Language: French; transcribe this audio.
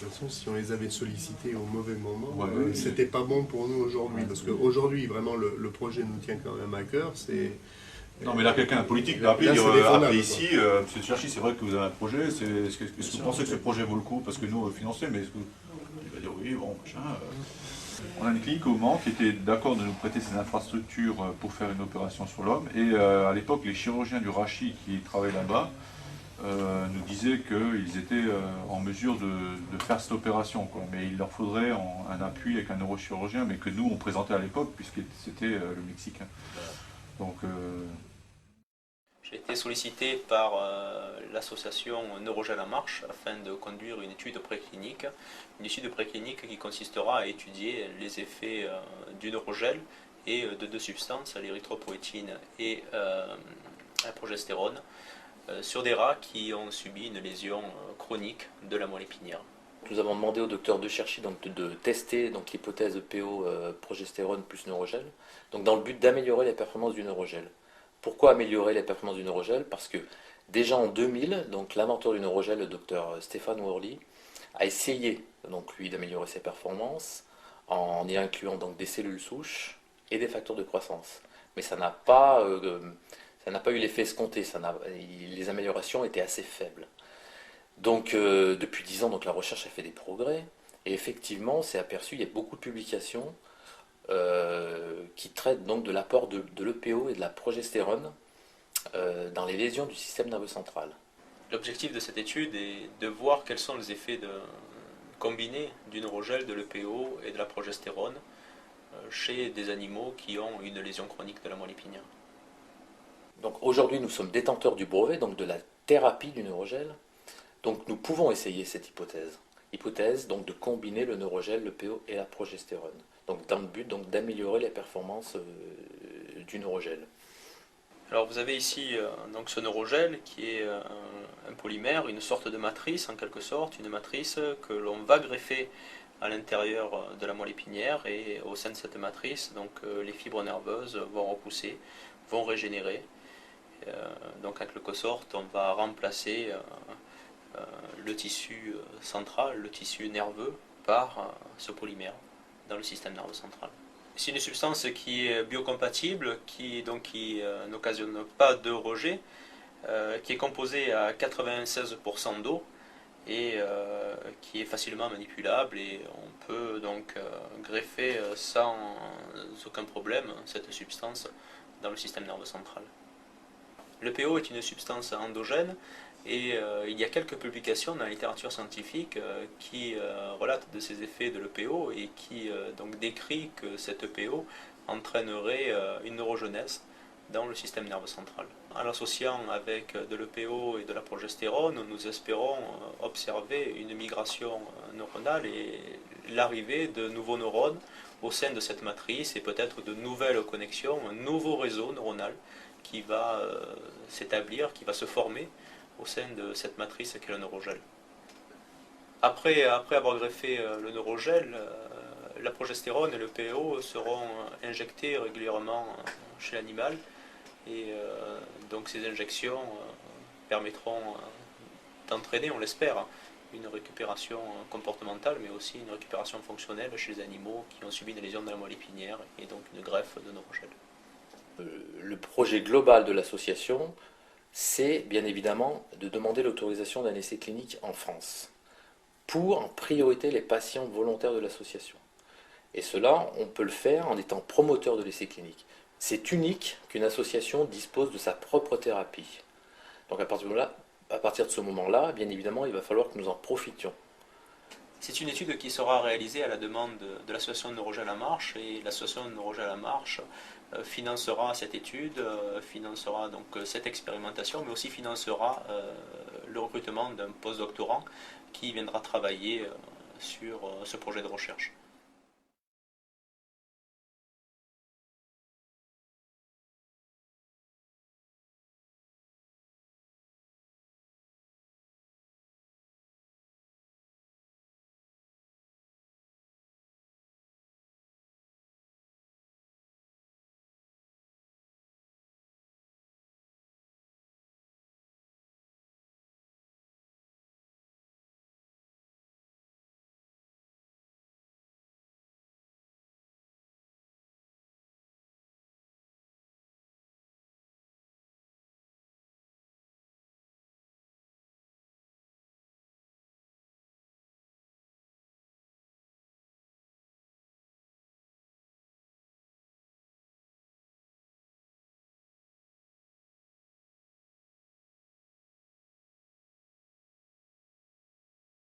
De toute façon, si on les avait sollicités au mauvais moment, c'était pas bon pour nous aujourd'hui. Parce qu'aujourd'hui, vraiment, le projet nous tient quand même à cœur. Non, mais là, quelqu'un, un politique, peut appeler, dire appelez ici, monsieur Cherchi, c'est vrai que vous avez un projet, est-ce que vous pensez que ce projet vaut le coup? Parce que nous, on veut financer, mais il va dire oui, bon, machin. On a une clinique au Mans qui était d'accord de nous prêter ses infrastructures pour faire une opération sur l'homme. Et à l'époque, les chirurgiens du Rachis qui travaillaient là-bas nous disaient qu'ils étaient en mesure de faire cette opération, quoi. Mais il leur faudrait un appui avec un neurochirurgien, mais que nous, on présentait à l'époque, puisque c'était le Mexicain. Donc, j'ai été sollicité par l'association Neurogel en Marche afin de conduire une étude préclinique. Une étude préclinique qui consistera à étudier les effets du neurogel et de deux substances, l'érythropoïétine et la progestérone, sur des rats qui ont subi une lésion chronique de la moelle épinière. Nous avons demandé au docteur De Cherchi de tester l'hypothèse PO progestérone plus neurogel, dans le but d'améliorer les performances du neurogel. Pourquoi améliorer les performances du neurogel? Parce que déjà en 2000, l'inventeur du neurogel, le docteur Stéphane Worley, a essayé lui d'améliorer ses performances en y incluant des cellules souches et des facteurs de croissance. Mais ça n'a pas eu l'effet escompté, les améliorations étaient assez faibles. Depuis 10 ans, la recherche a fait des progrès, et effectivement, on s'est aperçu, il y a beaucoup de publications qui traitent de l'apport de l'EPO et de la progestérone dans les lésions du système nerveux central. L'objectif de cette étude est de voir quels sont les effets combinés du neurogel, de l'EPO et de la progestérone chez des animaux qui ont une lésion chronique de la moelle épinière. Aujourd'hui, nous sommes détenteurs du brevet, de la thérapie du neurogel. Nous pouvons essayer cette hypothèse de combiner le neurogel, le PO et la progestérone, dans le but d'améliorer les performances du neurogel. Alors vous avez ici ce neurogel qui est un polymère, une sorte de matrice en quelque sorte, une matrice que l'on va greffer à l'intérieur de la moelle épinière, et au sein de cette matrice, les fibres nerveuses vont repousser, vont régénérer. En quelque sorte, on va remplacer le tissu central, le tissu nerveux, par ce polymère dans le système nerveux central. C'est une substance qui est biocompatible, qui n'occasionne pas de rejet, qui est composée à 96% d'eau et qui est facilement manipulable, et on peut greffer sans aucun problème cette substance dans le système nerveux central. Le PO est une substance endogène, et il y a quelques publications dans la littérature scientifique qui relatent de ces effets de l'EPO et qui décrit que cette EPO entraînerait une neurogenèse dans le système nerveux central. En l'associant avec de l'EPO et de la progestérone, nous espérons observer une migration neuronale et l'arrivée de nouveaux neurones au sein de cette matrice, et peut-être de nouvelles connexions, un nouveau réseau neuronal qui va s'établir, qui va se former au sein de cette matrice qu'est le neurogel. Après avoir greffé le neurogel, la progestérone et le PO seront injectés régulièrement chez l'animal, et ces injections permettront d'entraîner, on l'espère, une récupération comportementale, mais aussi une récupération fonctionnelle chez les animaux qui ont subi une lésion de la moelle épinière, et une greffe de neurogel. Le projet global de l'association, c'est bien évidemment de demander l'autorisation d'un essai clinique en France, pour en priorité les patients volontaires de l'association. Et cela, on peut le faire en étant promoteur de l'essai clinique. C'est unique qu'une association dispose de sa propre thérapie. Donc à partir de ce moment-là, bien évidemment, il va falloir que nous en profitions. C'est une étude qui sera réalisée à la demande de l'association Neurogel en Marche, et l'association Neurogel en Marche financera cette étude, financera cette expérimentation, mais aussi financera le recrutement d'un postdoctorant qui viendra travailler sur ce projet de recherche.